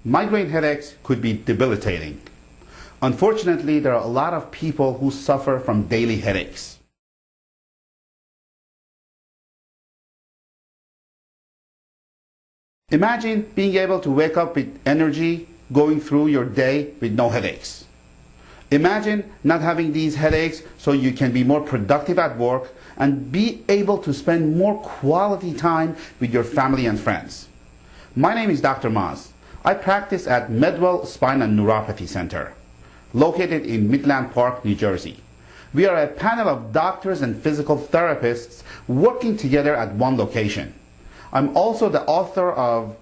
Migraine headaches could be debilitating. Unfortunately, there are a lot of people who suffer from daily headaches. Imagine being able to wake up with energy going through your day with no headaches. Imagine not having these headaches so you can be more productive at work and be able to spend more quality time with your family and friends. My name is Dr. Maz. I practice at MedWell Spine and Neuropathy Center, located in Midland Park, New Jersey. We are a panel of doctors and physical therapists working together at one location. I'm also the author of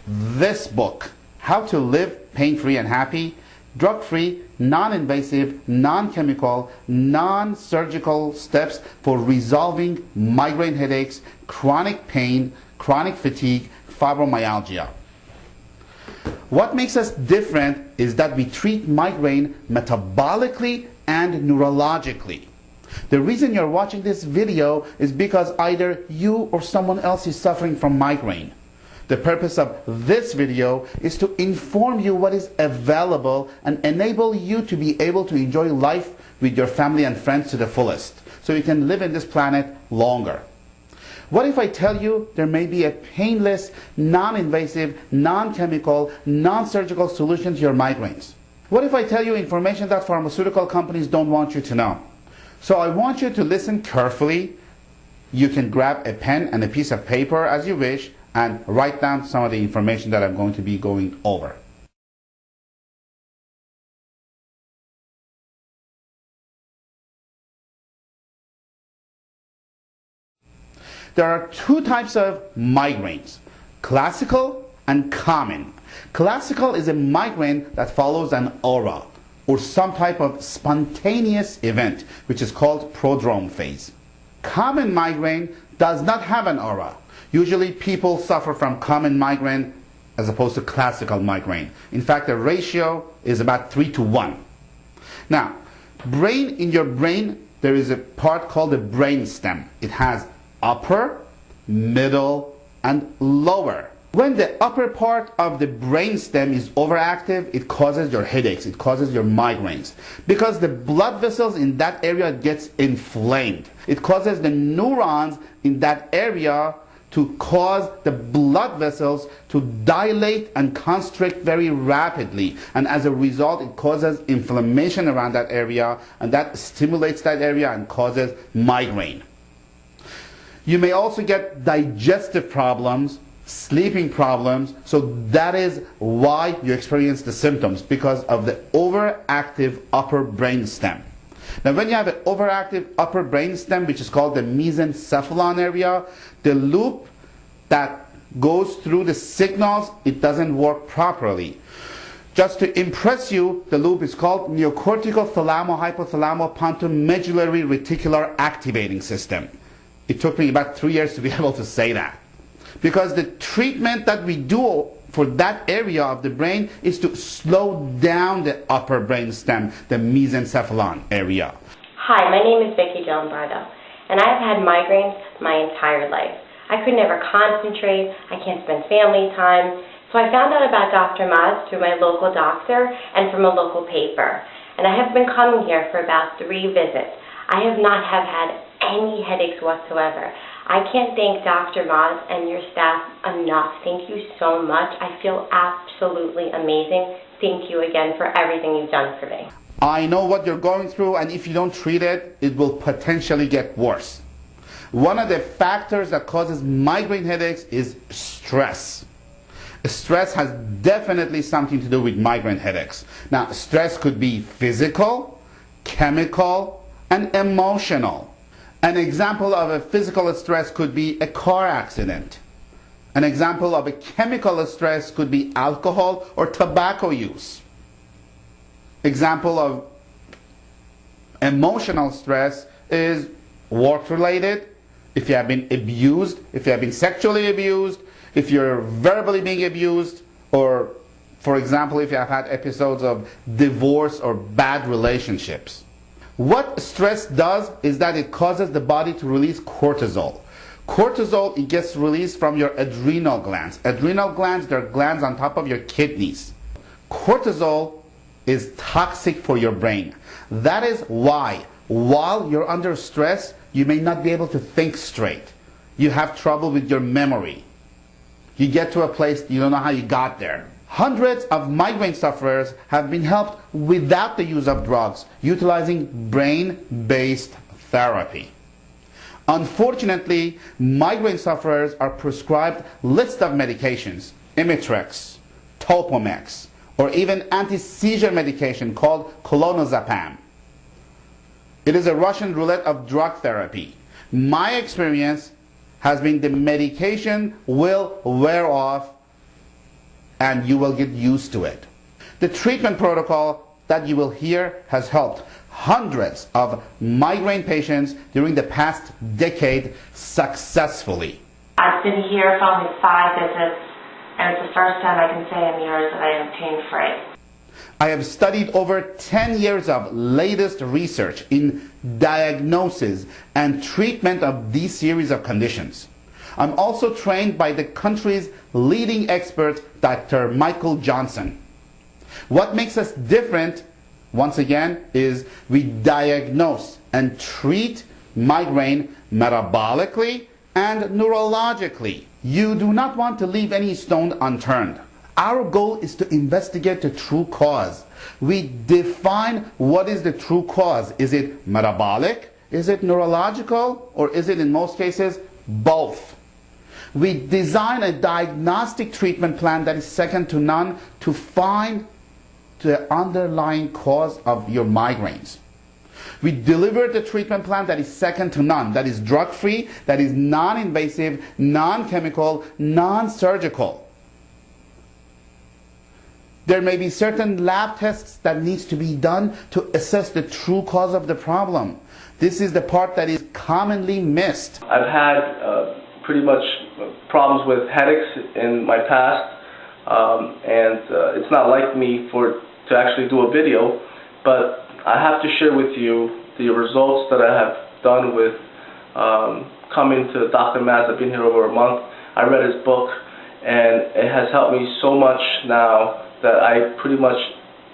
this book, How to Live Pain-Free and Happy, Drug-Free, Non-Invasive, Non-Chemical, Non-Surgical Steps for Resolving Migraine Headaches, Chronic Pain, Chronic Fatigue, Fibromyalgia. What makes us different is that we treat migraine metabolically and neurologically. The reason you're watching this video is because either you or someone else is suffering from migraine. The purpose of this video is to inform you what is available and enable you to be able to enjoy life with your family and friends to the fullest, so you can live in this planet longer. What if I tell you there may be a painless, non-invasive, non-chemical, non-surgical solution to your migraines? What if I tell you information that pharmaceutical companies don't want you to know? So I want you to listen carefully. You can grab a pen and a piece of paper as you wish and write down some of the information that I'm going to be going over. There are two types of migraines, classical and common. Classical is a migraine that follows an aura or some type of spontaneous event, which is called prodrome phase. Common migraine does not have an aura. Usually people suffer from common migraine as opposed to classical migraine. In fact, the ratio is about 3-to-1. Now, in your brain, there is a part called the brain stem. It has upper, middle, and lower. When the upper part of the brain stem is overactive, it causes your headaches, it causes your migraines. Because the blood vessels in that area gets inflamed. It causes the neurons in that area to cause the blood vessels to dilate and constrict very rapidly. And as a result, it causes inflammation around that area, and that stimulates that area and causes migraine. You may also get digestive problems, sleeping problems, so that is why you experience the symptoms, because of the overactive upper brain stem. Now when you have an overactive upper brain stem, which is called the mesencephalon area, the loop that goes through the signals, it doesn't work properly. Just to impress you, the loop is called neocortical thalamo-hypothalamo-pontomedullary reticular activating system. It took me about 3 years to be able to say that. Because the treatment that we do for that area of the brain is to slow down the upper brain stem, the mesencephalon area. Hi, my name is Vicki Giambardo, and I've had migraines my entire life. I could never concentrate, I can't spend family time, so I found out about Dr. Maz through my local doctor and from a local paper. And I have been coming here for about 3 visits. I have not had any headaches whatsoever. I can't thank Dr. Maz and your staff enough. Thank you so much. I feel absolutely amazing. Thank you again for everything you've done for me. I know what you're going through, and if you don't treat it, it will potentially get worse. One of the factors that causes migraine headaches is stress. Stress has definitely something to do with migraine headaches. Now, stress could be physical, chemical, and emotional. An example of a physical stress could be a car accident. An example of a chemical stress could be alcohol or tobacco use. Example of emotional stress is work-related. If you have been abused, if you have been sexually abused, if you're verbally being abused, or, for example, if you have had episodes of divorce or bad relationships. What stress does is that it causes the body to release cortisol. Cortisol, it gets released from your adrenal glands. Adrenal glands, they're glands on top of your kidneys. Cortisol is toxic for your brain. That is why, while you're under stress, you may not be able to think straight. You have trouble with your memory. You get to a place you don't know how you got there. Hundreds of migraine sufferers have been helped without the use of drugs, utilizing brain-based therapy. Unfortunately, migraine sufferers are prescribed lists of medications, Imitrex, Topomex, or even anti-seizure medication called clonazepam. It is a Russian roulette of drug therapy. My experience has been the medication will wear off and you will get used to it. The treatment protocol that you will hear has helped hundreds of migraine patients during the past decade successfully. I've been here for only 5 visits, and it's the first time I can say in years that I am pain-free. I have studied over 10 years of latest research in diagnosis and treatment of these series of conditions. I'm also trained by the country's leading expert, Dr. Michael Johnson. What makes us different, once again, is we diagnose and treat migraine metabolically and neurologically. You do not want to leave any stone unturned. Our goal is to investigate the true cause. We define what is the true cause. Is it metabolic? Is it neurological? Or is it, in most cases, both? We design a diagnostic treatment plan that is second to none to find the underlying cause of your migraines. We deliver the treatment plan that is second to none, that is drug-free, that is non-invasive, non-chemical, non-surgical. There may be certain lab tests that needs to be done to assess the true cause of the problem. This is the part that is commonly missed. I've had pretty much problems with headaches in my past, and it's not like me to actually do a video, but I have to share with you the results that I have done with coming to Dr. Maz. I've been here over a month. I read his book, and it has helped me so much now that I pretty much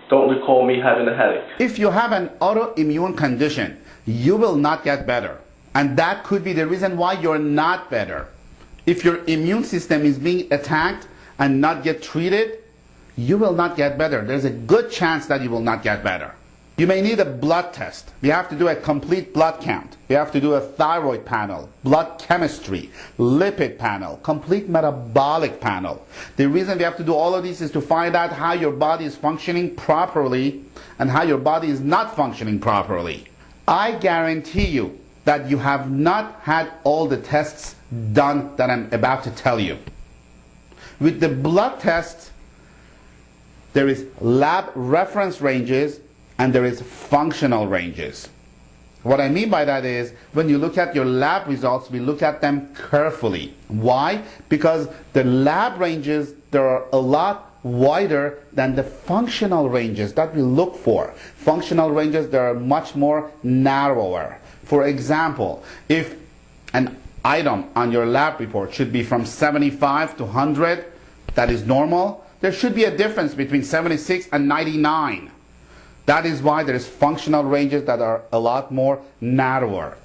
don't recall me having a headache. If you have an autoimmune condition, you will not get better. And that could be the reason why you're not better. If your immune system is being attacked and not get treated, you will not get better. There's a good chance that you will not get better. You may need a blood test. We have to do a complete blood count. We have to do a thyroid panel, blood chemistry, lipid panel, complete metabolic panel. The reason we have to do all of this is to find out how your body is functioning properly and how your body is not functioning properly. I guarantee you that you have not had all the tests done that I'm about to tell you. With the blood tests, there is lab reference ranges and there is functional ranges. What I mean by that is, when you look at your lab results, we look at them carefully. Why? Because the lab ranges, there are a lot wider than the functional ranges that we look for. Functional ranges, they are much more narrower. For example, if an item on your lab report should be from 75 to 100, that is normal. There should be a difference between 76 and 99. That is why there is functional ranges that are a lot more narrower.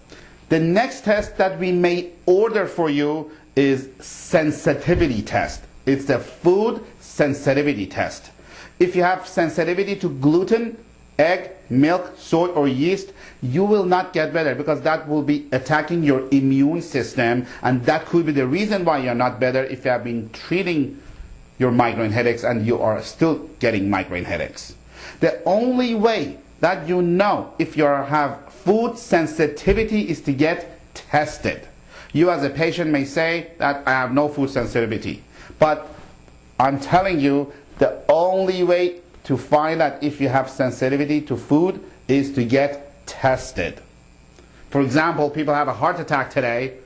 The next test that we may order for you is sensitivity test. It's the food sensitivity test. If you have sensitivity to gluten, egg, milk, soy, or yeast, you will not get better because that will be attacking your immune system, and that could be the reason why you're not better if you have been treating your migraine headaches and you are still getting migraine headaches. The only way that you know if you have food sensitivity is to get tested. You as a patient may say that I have no food sensitivity, but I'm telling you the only way to find out if you have sensitivity to food is to get tested. For example, people have a heart attack today.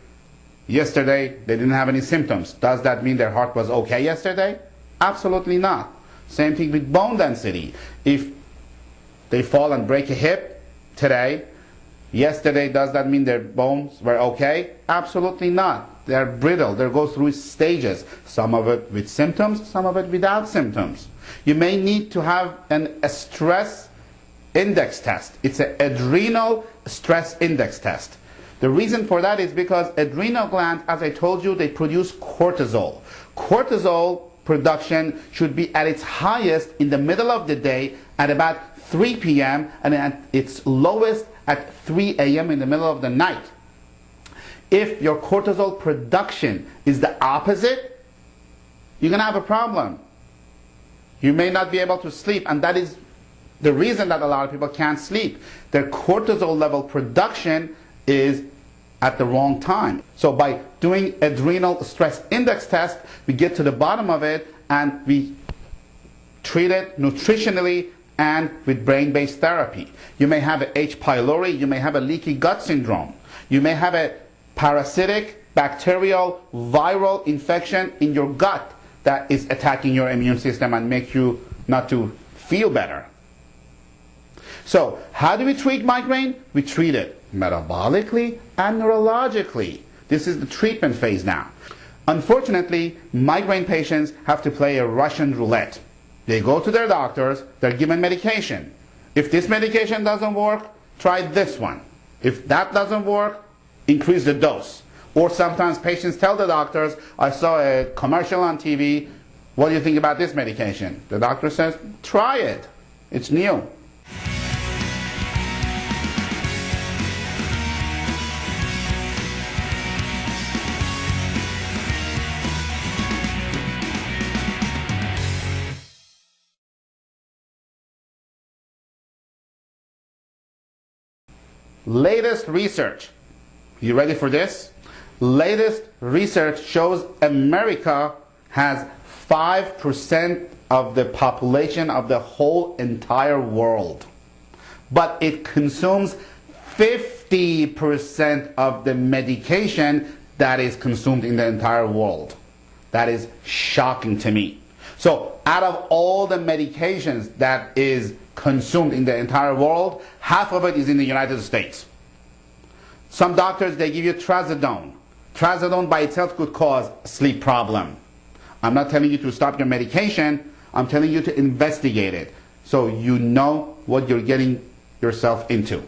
Yesterday, they didn't have any symptoms. Does that mean their heart was okay yesterday? Absolutely not. Same thing with bone density. If they fall and break a hip today, Yesterday, does that mean their bones were okay? Absolutely not. They're brittle. They go through stages. Some of it with symptoms, some of it without symptoms. You may need to have a stress index test. It's an adrenal stress index test. The reason for that is because adrenal glands, as I told you, they produce cortisol. Cortisol production should be at its highest in the middle of the day at about 3 p.m. and at its lowest at 3 a.m. in the middle of the night. If your cortisol production is the opposite, you're going to have a problem. You may not be able to sleep, and that is the reason that a lot of people can't sleep. Their cortisol level production is at the wrong time. So by doing adrenal stress index test, we get to the bottom of it and we treat it nutritionally and with brain-based therapy. You may have a H. pylori, you may have a leaky gut syndrome, you may have a parasitic, bacterial, viral infection in your gut that is attacking your immune system and make you not to feel better. So how do we treat migraine? We treat it metabolically and neurologically. This is the treatment phase now. Unfortunately, migraine patients have to play a Russian roulette. They go to their doctors, they're given medication. If this medication doesn't work, try this one. If that doesn't work, increase the dose. Or sometimes patients tell the doctors, I saw a commercial on TV, what do you think about this medication? The doctor says, try it. It's new. Latest research. You ready for this? Latest research shows America has 5% of the population of the whole entire world. But it consumes 50% of the medication that is consumed in the entire world. That is shocking to me. So out of all the medications that is consumed in the entire world, half of it is in the United States. Some doctors, they give you trazodone. Trazodone by itself could cause a sleep problem. I'm not telling you to stop your medication, I'm telling you to investigate it so you know what you're getting yourself into.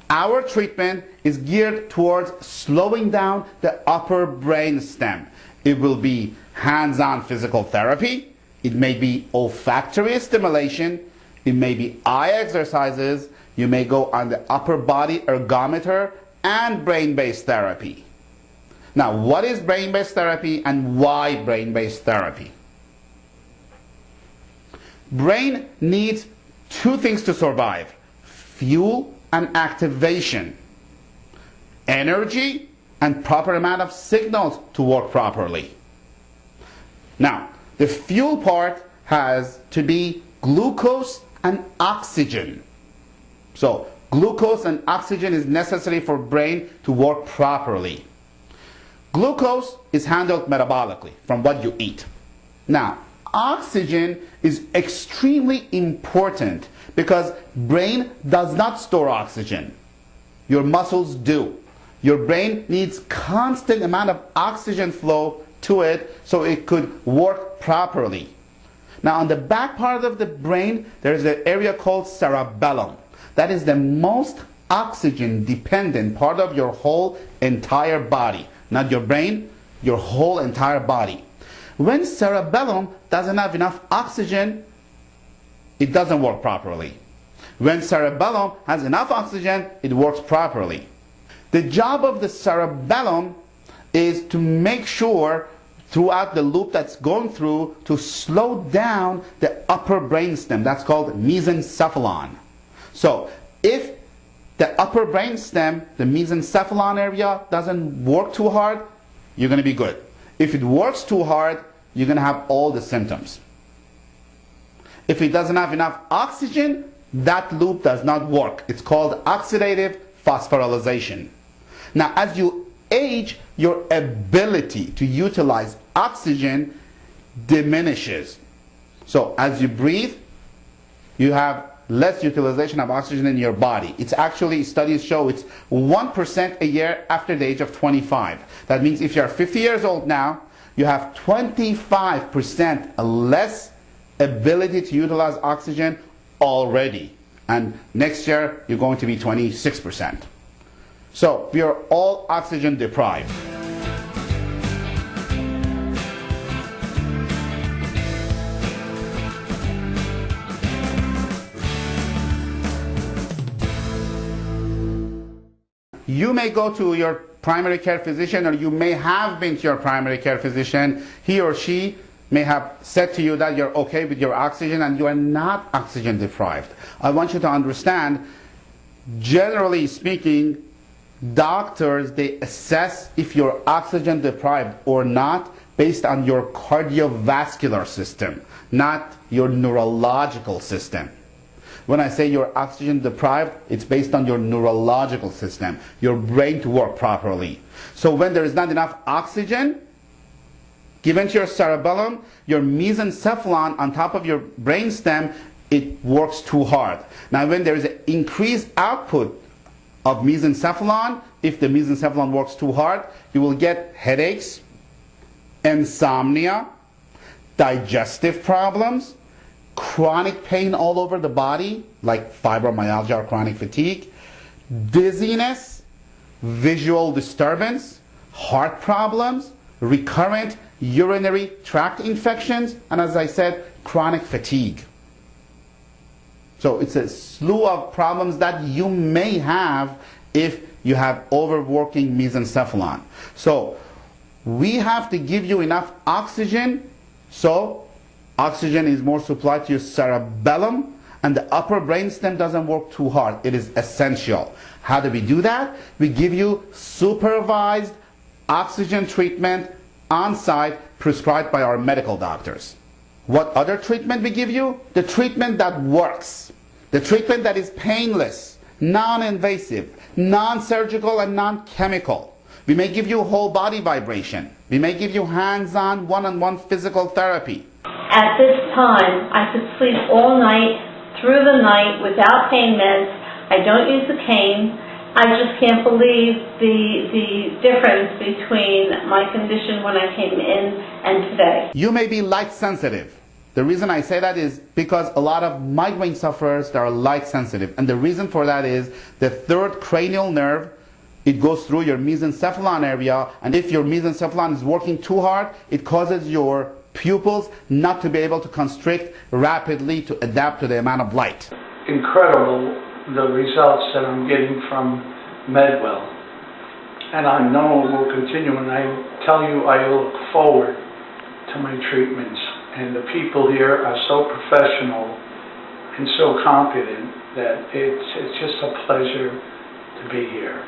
Our treatment is geared towards slowing down the upper brain stem. It will be hands-on physical therapy. It may be olfactory stimulation. It may be eye exercises. You may go on the upper body ergometer and brain-based therapy. Now, what is brain-based therapy and why brain-based therapy? Brain needs two things to survive: fuel and activation, energy and proper amount of signals to work properly. Now, the fuel part has to be glucose and oxygen. So, glucose and oxygen is necessary for brain to work properly. Glucose is handled metabolically from what you eat. Now, oxygen is extremely important because brain does not store oxygen. Your muscles do. Your brain needs constant amount of oxygen flow to it so it could work properly. Now, on the back part of the brain, there is an area called cerebellum. That is the most oxygen dependent part of your whole entire body. Not your brain, your whole entire body. When cerebellum doesn't have enough oxygen, it doesn't work properly. When cerebellum has enough oxygen, it works properly. The job of the cerebellum is to make sure throughout the loop that's going through to slow down the upper brainstem. That's called mesencephalon. So if the upper brainstem, the mesencephalon area, doesn't work too hard, you're going to be good. If it works too hard, you're going to have all the symptoms. If it doesn't have enough oxygen, that loop does not work. It's called oxidative phosphorylation. Now, as you age, your ability to utilize oxygen diminishes. So as you breathe, you have less utilization of oxygen in your body. It's actually, studies show it's 1% a year after the age of 25. That means if you're 50 years old now, you have 25% less ability to utilize oxygen already. And next year, you're going to be 26%. So we are all oxygen deprived. You may go to your primary care physician, or you may have been to your primary care physician. He or she may have said to you that you're okay with your oxygen and you are not oxygen deprived. I want you to understand, generally speaking, doctors, they assess if you're oxygen deprived or not based on your cardiovascular system, not your neurological system. When I say you're oxygen deprived, it's based on your neurological system, your brain to work properly. So when there is not enough oxygen given to your cerebellum, your mesencephalon on top of your brainstem, it works too hard. Now when there is an increased output of mesencephalon, if the mesencephalon works too hard, you will get headaches, insomnia, digestive problems, chronic pain all over the body, like fibromyalgia or chronic fatigue, dizziness, visual disturbance, heart problems, recurrent urinary tract infections, and as I said, chronic fatigue. So it's a slew of problems that you may have if you have overworking mesencephalon. So we have to give you enough oxygen, so oxygen is more supplied to your cerebellum, and the upper brainstem doesn't work too hard. It is essential. How do we do that? We give you supervised oxygen treatment on site prescribed by our medical doctors. What other treatment we give you? The treatment that works. The treatment that is painless, non-invasive, non-surgical, and non-chemical. We may give you whole body vibration. We may give you hands-on, one-on-one physical therapy. At this time, I could sleep all night, through the night, without pain meds. I don't use the cane. I just can't believe the difference between my condition when I came in and today. You may be light sensitive. The reason I say that is because a lot of migraine sufferers, they are light sensitive. And the reason for that is the third cranial nerve, it goes through your mesencephalon area, and if your mesencephalon is working too hard, it causes your pupils not to be able to constrict rapidly to adapt to the amount of light. Incredible the results that I'm getting from MedWell, and I know it will continue, and I tell you I look forward to my treatments, and the people here are so professional and so competent that it's just a pleasure to be here.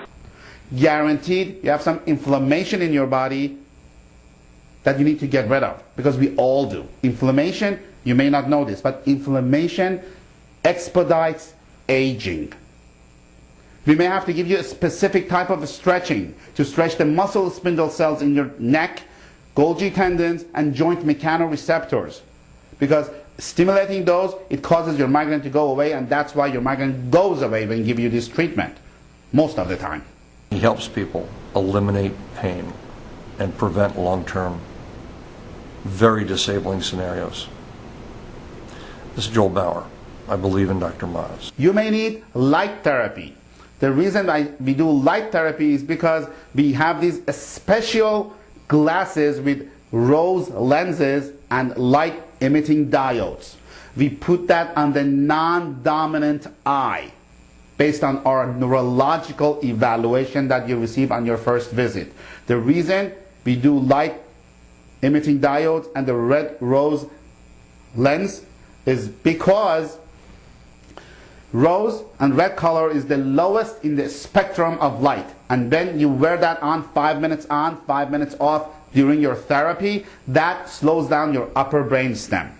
Guaranteed you have some inflammation in your body that you need to get rid of, because we all do. Inflammation, you may not know this, but inflammation expedites aging. We may have to give you a specific type of stretching to stretch the muscle spindle cells in your neck, Golgi tendons, and joint mechanoreceptors, because stimulating those, it causes your migraine to go away, and that's why your migraine goes away when you give you this treatment, most of the time. He helps people eliminate pain and prevent long-term, very disabling scenarios. This is Joel Bauer. I believe in Dr. Maz. You may need light therapy. The reason we do light therapy is because we have these special glasses with rose lenses and light emitting diodes. We put that on the non-dominant eye based on our neurological evaluation that you receive on your first visit. The reason we do light emitting diodes and the red rose lens is because rose and red color is the lowest in the spectrum of light, and then you wear that on 5 minutes on, 5 minutes off during your therapy. That slows down your upper brain stem.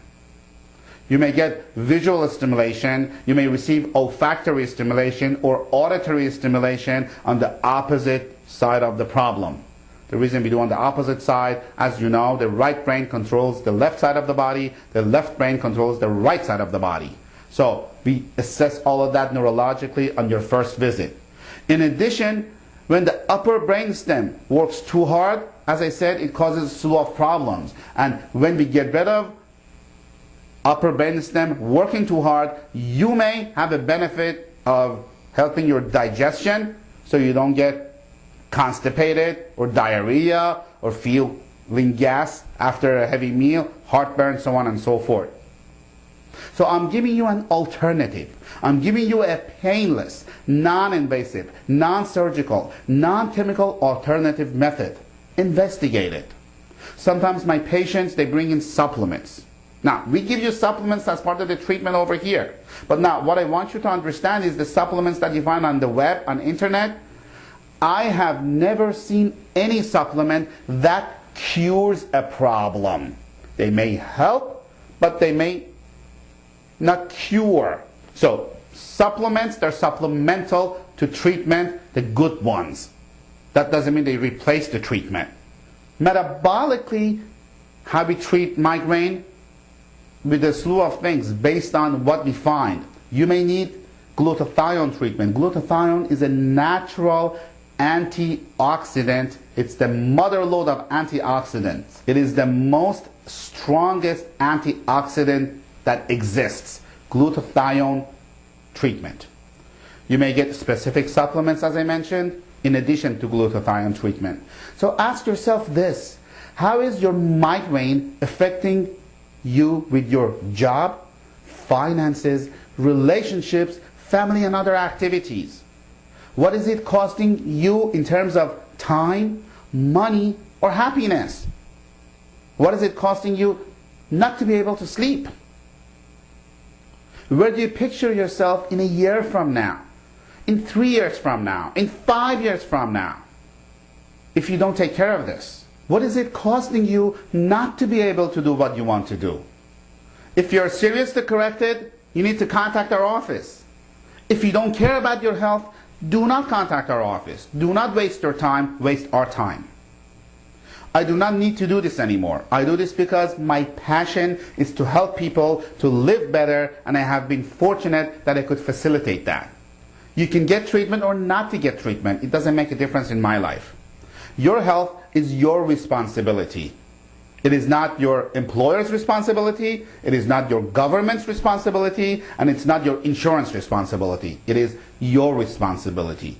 You may get visual stimulation, you may receive olfactory stimulation or auditory stimulation on the opposite side of the problem. The reason we do on the opposite side, as you know, the right brain controls the left side of the body, the left brain controls the right side of the body. So we assess all of that neurologically on your first visit. In addition, when the upper brainstem works too hard, as I said, it causes a slew of problems. And when we get rid of upper brainstem working too hard, you may have a benefit of helping your digestion so you don't get constipated or diarrhea or feeling gas after a heavy meal, heartburn, so on and so forth. So I'm giving you an alternative. I'm giving you a painless, non-invasive, non-surgical, non-chemical alternative method. Investigate it. Sometimes my patients, they bring in supplements. Now, we give you supplements as part of the treatment over here. But now, what I want you to understand is the supplements that you find on the web, on internet, I have never seen any supplement that cures a problem. They may help, but they may not cure. So, supplements, they're supplemental to treatment, the good ones. That doesn't mean they replace the treatment. Metabolically, how we treat migraine with a slew of things based on what we find. You may need glutathione treatment. Glutathione is a natural antioxidant. It's the mother lode of antioxidants. It is the most strongest antioxidant that exists. Glutathione treatment. You may get specific supplements, as I mentioned, in addition to glutathione treatment. So ask yourself this: how is your migraine affecting you with your job, finances, relationships, family, and other activities? What is it costing you in terms of time, money, or happiness? What is it costing you not to be able to sleep? Where do you picture yourself in a year from now, in 3 years from now, in 5 years from now, if you don't take care of this? What is it costing you not to be able to do what you want to do? If you're seriously corrected, you need to contact our office. If you don't care about your health, do not contact our office. Do not waste your time, waste our time. I do not need to do this anymore. I do this because my passion is to help people to live better, and I have been fortunate that I could facilitate that. You can get treatment or not to get treatment. It doesn't make a difference in my life. Your health is your responsibility. It is not your employer's responsibility, it is not your government's responsibility, and it's not your insurance responsibility. It is your responsibility.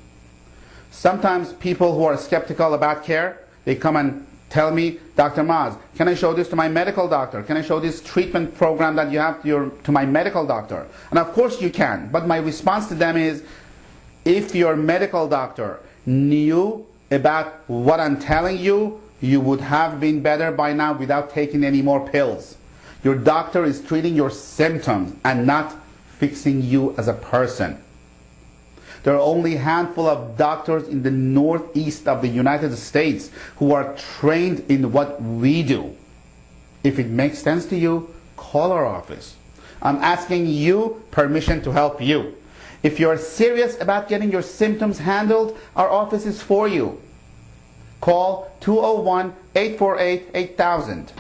Sometimes people who are skeptical about care, they come and tell me, Dr. Maz, can I show this to my medical doctor? Can I show this treatment program that you have to my medical doctor? And of course you can, but my response to them is, if your medical doctor knew about what I'm telling you, you would have been better by now without taking any more pills. Your doctor is treating your symptoms and not fixing you as a person. There are only a handful of doctors in the northeast of the United States who are trained in what we do. If it makes sense to you, call our office. I'm asking you permission to help you. If you're serious about getting your symptoms handled, our office is for you. Call 201-848-8000.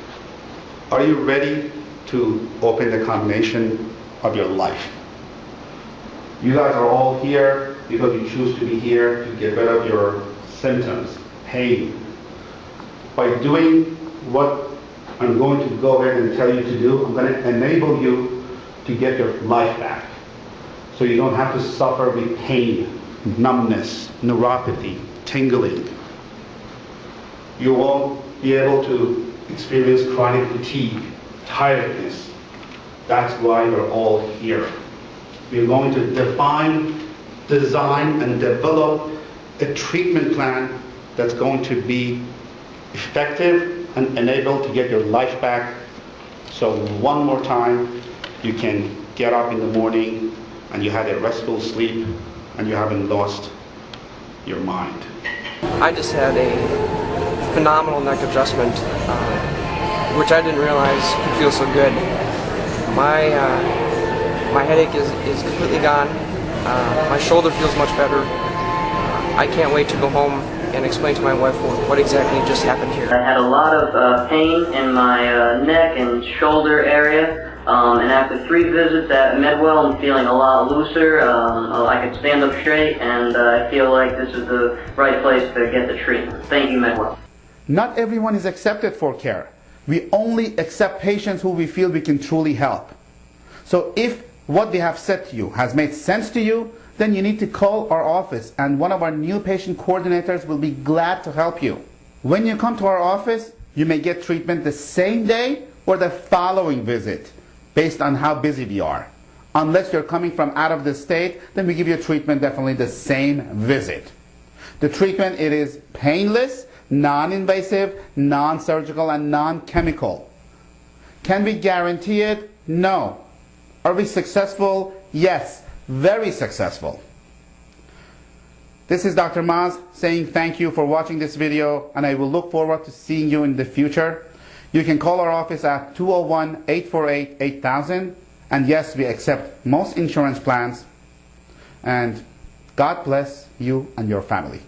Are you ready to open the combination of your life? You guys are all here because you choose to be here to get rid of your symptoms, pain. By doing what I'm going to go ahead and tell you to do, I'm going to enable you to get your life back. So you don't have to suffer with pain, numbness, neuropathy, tingling. You won't be able to experience chronic fatigue, tiredness. That's why we're all here. We're going to define, design, and develop a treatment plan that's going to be effective and enable to get your life back. So one more time, you can get up in the morning and you had a restful sleep and you haven't lost your mind. I just had a phenomenal neck adjustment, which I didn't realize could feel so good. My headache is completely gone. My shoulder feels much better. I can't wait to go home and explain to my wife what exactly just happened here. I had a lot of pain in my neck and shoulder area. And after 3 visits at MedWell, I'm feeling a lot looser. I can stand up straight, and I feel like this is the right place to get the treatment. Thank you, MedWell. Not everyone is accepted for care. We only accept patients who we feel we can truly help. So if what we have said to you has made sense to you, then you need to call our office, and one of our new patient coordinators will be glad to help you. When you come to our office, you may get treatment the same day or the following visit, based on how busy we are. Unless you're coming from out of the state, then we give you treatment definitely the same visit. The treatment, it is painless, non-invasive, non-surgical, and non-chemical. Can we guarantee it? No. Are we successful? Yes, very successful. This is Dr. Maz saying thank you for watching this video, and I will look forward to seeing you in the future. You can call our office at 201-848-8000, and yes, we accept most insurance plans, and God bless you and your family.